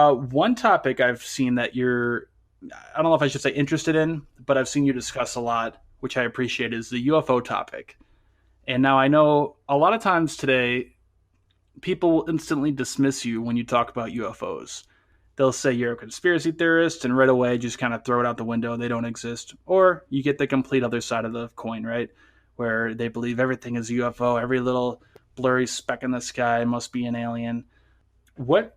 One topic I've seen that I don't know if I should say interested in, but I've seen you discuss a lot, which I appreciate, is the UFO topic. And now I know a lot of times today, people will instantly dismiss you when you talk about UFOs. They'll say you're a conspiracy theorist, and right away just kind of throw it out the window. They don't exist. Or you get the complete other side of the coin, right? Where they believe everything is UFO, every little blurry speck in the sky must be an alien. Where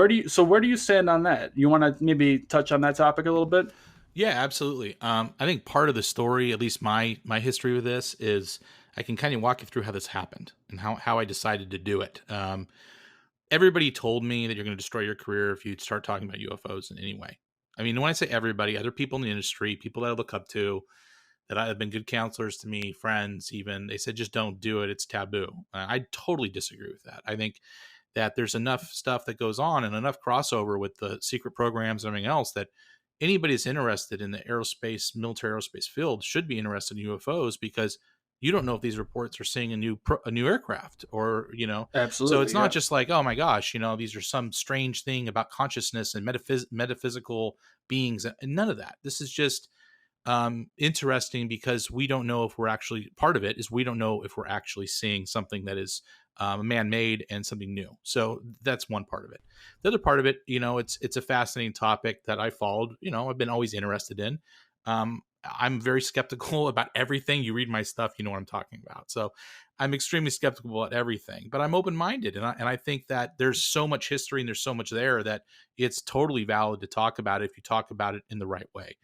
do you stand on that? You want to maybe touch on that topic a little bit? Yeah, absolutely. I think part of the story, at least my history with this, is I can kind of walk you through how this happened and how I decided to do it. Everybody told me that you're going to destroy your career if you start talking about UFOs in any way. I mean, when I say everybody, other people in the industry, people that I look up to, that have been good counselors to me, friends even, they said just don't do it. It's taboo. I totally disagree with that. I think that there's enough stuff that goes on and enough crossover with the secret programs and everything else that anybody that's interested in the aerospace, military aerospace field should be interested in UFOs because you don't know if these reports are seeing a new aircraft or, so it's Absolutely, not yeah. just like, oh my gosh, these are some strange thing about consciousness and metaphysical beings and none of that. This is just interesting because we don't know if we're actually part of it is we don't know if we're actually seeing something that is man-made and something new. So that's one part of it. The other part of it, it's a fascinating topic that I followed. I've been always interested in. I'm very skeptical about everything. You read my stuff, you know what I'm talking about. So I'm extremely skeptical about everything, but I'm open-minded, and I think that there's so much history and there's so much there that it's totally valid to talk about it if you talk about it in the right way.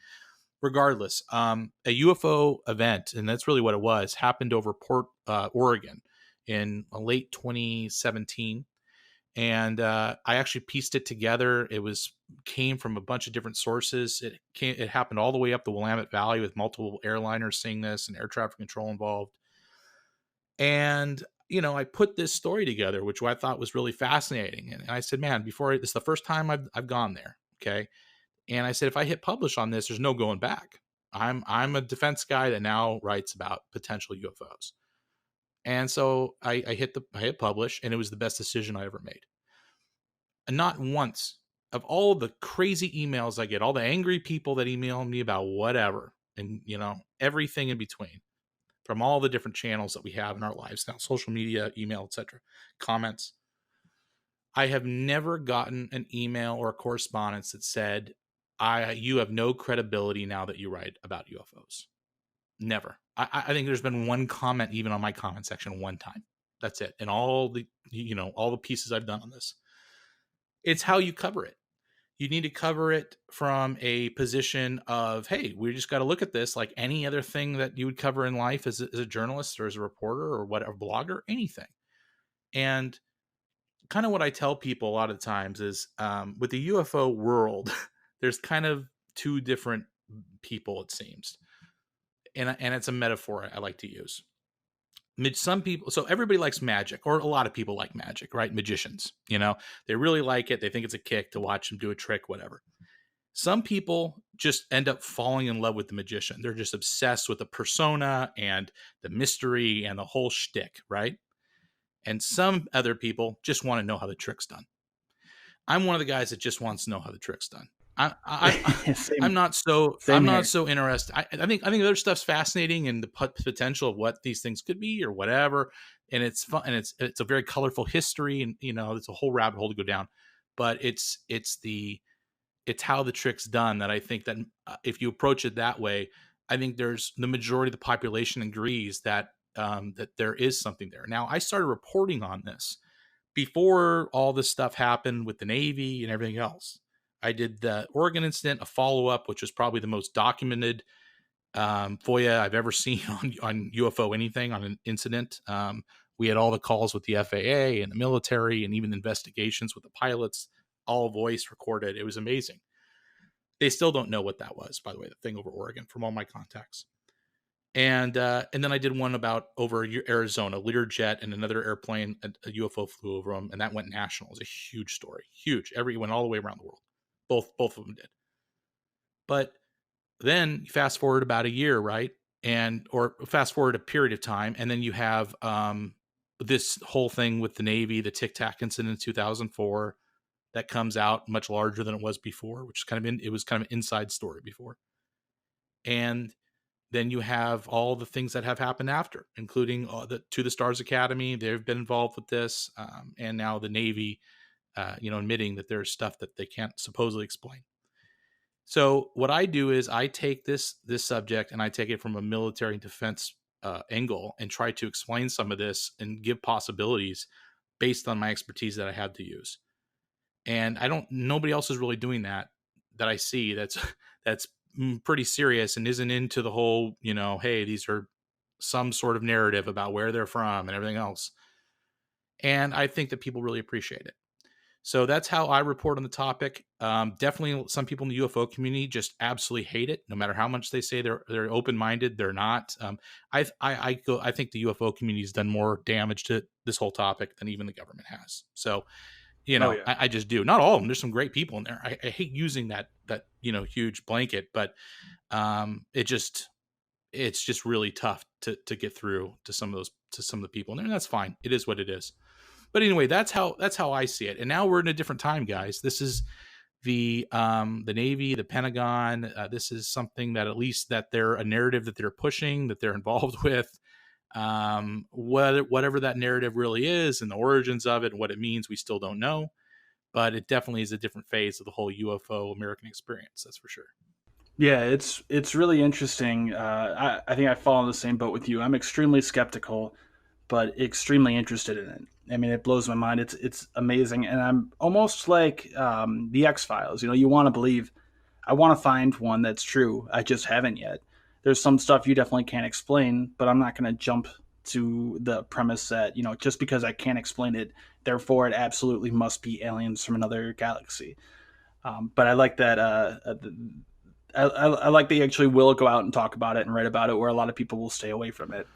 Regardless, a UFO event, and that's really what it was, happened over Oregon in late 2017. And I actually pieced it together. Came from a bunch of different sources. It happened all the way up the Willamette Valley with multiple airliners seeing this and air traffic control involved. And I put this story together, which I thought was really fascinating. And I said, man, this is the first time I've gone there. Okay. And I said, if I hit publish on this, there's no going back. I'm a defense guy that now writes about potential UFOs. And so I hit publish, and it was the best decision I ever made. And not once of all the crazy emails I get, all the angry people that email me about whatever, and everything in between, from all the different channels that we have in our lives now, social media, email, etc., comments. I have never gotten an email or a correspondence that said, you have no credibility now that you write about UFOs. Never. I think there's been one comment even on my comment section one time. That's it. And all the pieces I've done on this. It's how you cover it. You need to cover it from a position of, hey, we just got to look at this like any other thing that you would cover in life as a journalist or as a reporter or whatever, blogger, anything. And kind of what I tell people a lot of times is with the UFO world, there's kind of two different people, it seems. And it's a metaphor I like to use. Some people, so everybody likes magic, or a lot of people like magic, right? Magicians, they really like it. They think it's a kick to watch them do a trick, whatever. Some people just end up falling in love with the magician. They're just obsessed with the persona and the mystery and the whole shtick, right? And some other people just want to know how the trick's done. I'm one of the guys that just wants to know how the trick's done. I'm same, not so same here. interested. I think other stuff's fascinating and the potential of what these things could be or whatever, and it's fun and it's a very colorful history, and it's a whole rabbit hole to go down. But it's how the trick's done that I think that if you approach it that way, I think there's the majority of the population agrees that that there is something there. Now, I started reporting on this before all this stuff happened with the Navy and everything else. I did the Oregon incident, a follow-up, which was probably the most documented FOIA I've ever seen on UFO anything, on an incident. We had all the calls with the FAA and the military and even investigations with the pilots, all voice recorded. It was amazing. They still don't know what that was, by the way, the thing over Oregon, from all my contacts. And then I did one about over Arizona, Learjet and another airplane, a UFO flew over them, and that went national. It was a huge story, huge. It went all the way around the world. Both of them did. But then fast forward about a year, right? Or fast forward a period of time, and then you have this whole thing with the Navy, the Tic Tac incident in 2004. that comes out much larger than it was before, which is it was kind of an inside story before. And then you have all the things that have happened after, including the To the Stars Academy. They've been involved with this, and now the Navy, admitting that there's stuff that they can't supposedly explain. So what I do is I take this subject and I take it from a military defense angle and try to explain some of this and give possibilities based on my expertise that I had to use. And nobody else is really doing that I see that's pretty serious and isn't into the whole, hey, these are some sort of narrative about where they're from and everything else. And I think that people really appreciate it. So that's how I report on the topic. Definitely, some people in the UFO community just absolutely hate it. No matter how much they say they're open minded, they're not. I think the UFO community has done more damage to this whole topic than even the government has. So, Oh yeah. I just do. Not all of them. There's some great people in there. I hate using that huge blanket, but it's just really tough to get through to some of the people in there, and that's fine. It is what it is. But anyway, that's how I see it. And now we're in a different time, guys. This is the Navy, the Pentagon. This is something that at least that they're a narrative that they're pushing, that they're involved with. Whatever that narrative really is and the origins of it and what it means, we still don't know. But it definitely is a different phase of the whole UFO American experience. That's for sure. Yeah, it's really interesting. I think I fall in the same boat with you. I'm extremely skeptical, but extremely interested in it. I mean, it blows my mind. It's amazing, and I'm almost like the X Files. You want to believe. I want to find one that's true. I just haven't yet. There's some stuff you definitely can't explain, but I'm not going to jump to the premise that just because I can't explain it, therefore it absolutely must be aliens from another galaxy. But I like that. I like they actually will go out and talk about it and write about it, where a lot of people will stay away from it.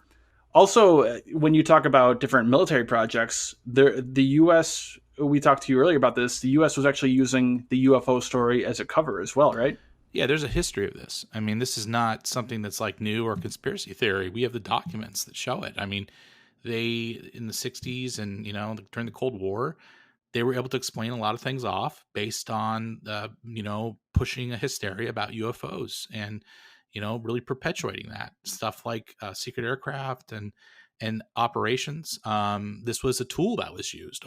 Also, when you talk about different military projects, the U.S. We talked to you earlier about this. The U.S. was actually using the UFO story as a cover as well, right? Yeah, there's a history of this. I mean, this is not something that's like new or conspiracy theory. We have the documents that show it. I mean, they in the 60s and during the Cold War, they were able to explain a lot of things off based on pushing a hysteria about UFOs and really perpetuating that stuff like secret aircraft and operations. This was a tool that was used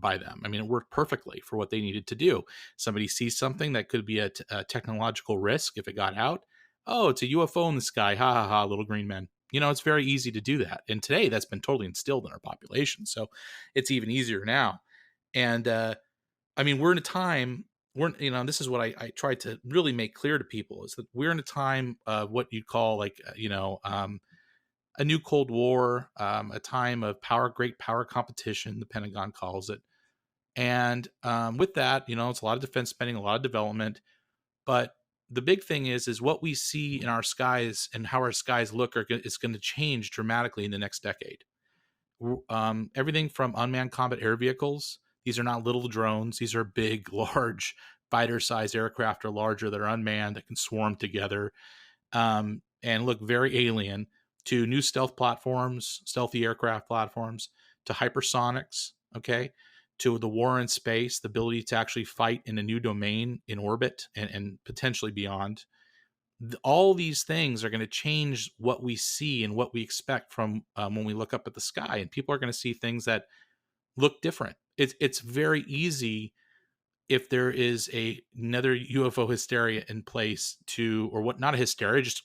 by them. I mean, it worked perfectly for what they needed to do. Somebody sees something that could be a technological risk if it got out. Oh, it's a UFO in the sky. Ha ha ha, little green men. It's very easy to do that. And today that's been totally instilled in our population. So it's even easier now. And I mean, we're in a time, this is what I try to really make clear to people, is that we're in a time of what you'd call like, a new Cold War, a time of great power competition, the Pentagon calls it. And with that, it's a lot of defense spending, a lot of development. But the big thing is what we see in our skies and how our skies look is going to change dramatically in the next decade. Everything from unmanned combat air vehicles. These are not little drones. These are big, large fighter-sized aircraft or larger that are unmanned that can swarm together and look very alien, to new stealth platforms, stealthy aircraft platforms, to hypersonics, okay, to the war in space, the ability to actually fight in a new domain in orbit and potentially beyond. All these things are going to change what we see and what we expect from when we look up at the sky, and people are going to see things that look different. It's very easy, if there is another UFO hysteria in place, or what, not a hysteria, just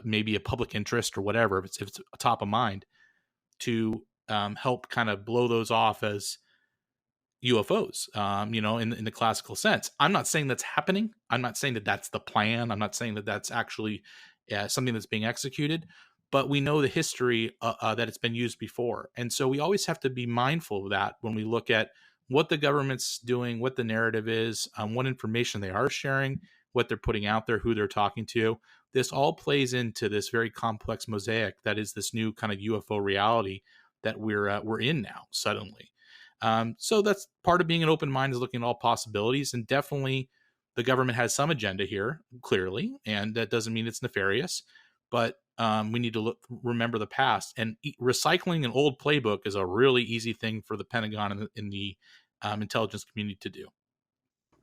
maybe a public interest or whatever, if it's top of mind, to help kind of blow those off as UFOs, in the classical sense. I'm not saying that's happening. I'm not saying that that's the plan. I'm not saying that that's actually something that's being executed, but we know the history that it's been used before. And so we always have to be mindful of that when we look at what the government's doing, what the narrative is, what information they are sharing, what they're putting out there, who they're talking to. This all plays into this very complex mosaic that is this new kind of UFO reality that we're in now suddenly. So that's part of being an open mind, is looking at all possibilities. And definitely the government has some agenda here, clearly, and that doesn't mean it's nefarious, but we need to remember the past. And recycling an old playbook is a really easy thing for the Pentagon and in the intelligence community to do.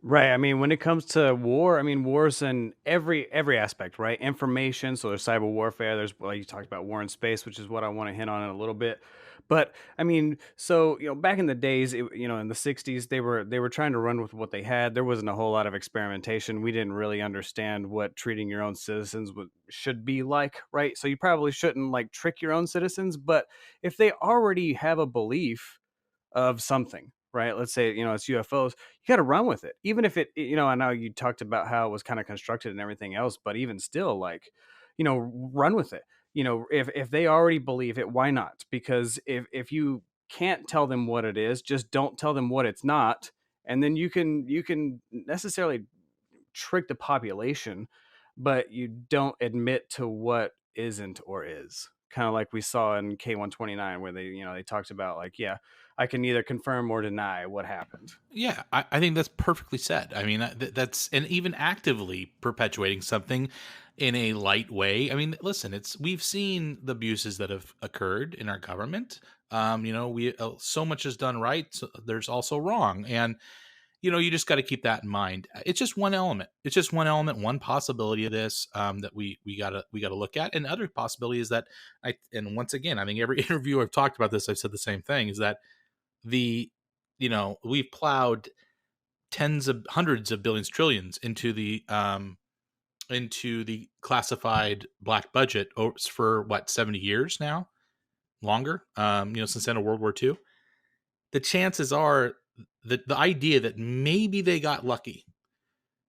Right. I mean, when it comes to war, I mean, wars in every aspect, right? Information. So there's cyber warfare. There's, well, you talked about war in space, which is what I want to hit on in a little bit. But I mean, so back in the days, in the '60s, they were trying to run with what they had. There wasn't a whole lot of experimentation. We didn't really understand what treating your own citizens should be like, right? So you probably shouldn't like trick your own citizens. But if they already have a belief of something, right? Let's say, it's UFOs. You got to run with it. Even if I know you talked about how it was kind of constructed and everything else, but even still, like, run with it. If they already believe it, why not? Because if you can't tell them what it is, just don't tell them what it's not. And then you can necessarily trick the population, but you don't admit to what isn't or is. Kind of like we saw in K129, where they talked about, like, yeah, I can neither confirm or deny what happened. Yeah, I think that's perfectly said. I mean, that's, and even actively perpetuating something in a light way. I mean, listen, we've seen the abuses that have occurred in our government. We so much is done right. So there's also wrong, and you just got to keep that in mind. It's just one element. It's just one element, one possibility of this that we gotta look at. And other possibility is that and once again, I think every interview I've talked about this, I've said the same thing: is that the we've plowed tens of hundreds of billions, trillions into the classified black budget for what, 70 years now, longer, since the end of World War II. The chances are that the idea that maybe they got lucky.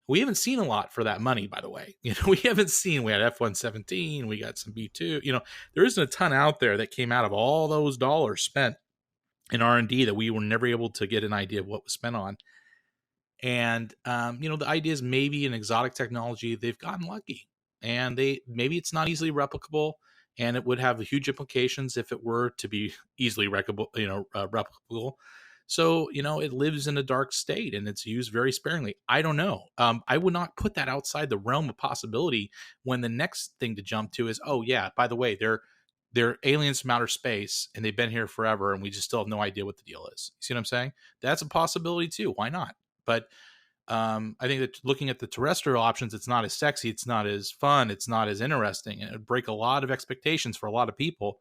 We haven't seen a lot for that money, by the way. We haven't seen. We had F-117, we got some B-2. There isn't a ton out there that came out of all those dollars spent in R&D that we were never able to get an idea of what was spent on. And the idea is maybe an exotic technology, they've gotten lucky, and maybe it's not easily replicable, and it would have huge implications if it were to be easily replicable. So it lives in a dark state and it's used very sparingly. I don't know. I would not put that outside the realm of possibility when the next thing to jump to is, oh yeah, by the way, they're aliens from outer space and they've been here forever and we just still have no idea what the deal is. You see what I'm saying? That's a possibility too. Why not? But I think that looking at the terrestrial options, it's not as sexy, it's not as fun, it's not as interesting, and it would break a lot of expectations for a lot of people.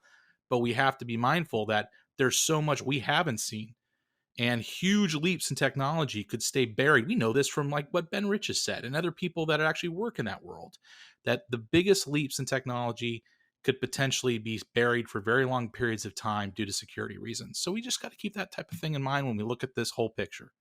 But we have to be mindful that there's so much we haven't seen, and huge leaps in technology could stay buried. We know this from like what Ben Rich has said and other people that actually work in that world, that the biggest leaps in technology could potentially be buried for very long periods of time due to security reasons. So we just got to keep that type of thing in mind when we look at this whole picture.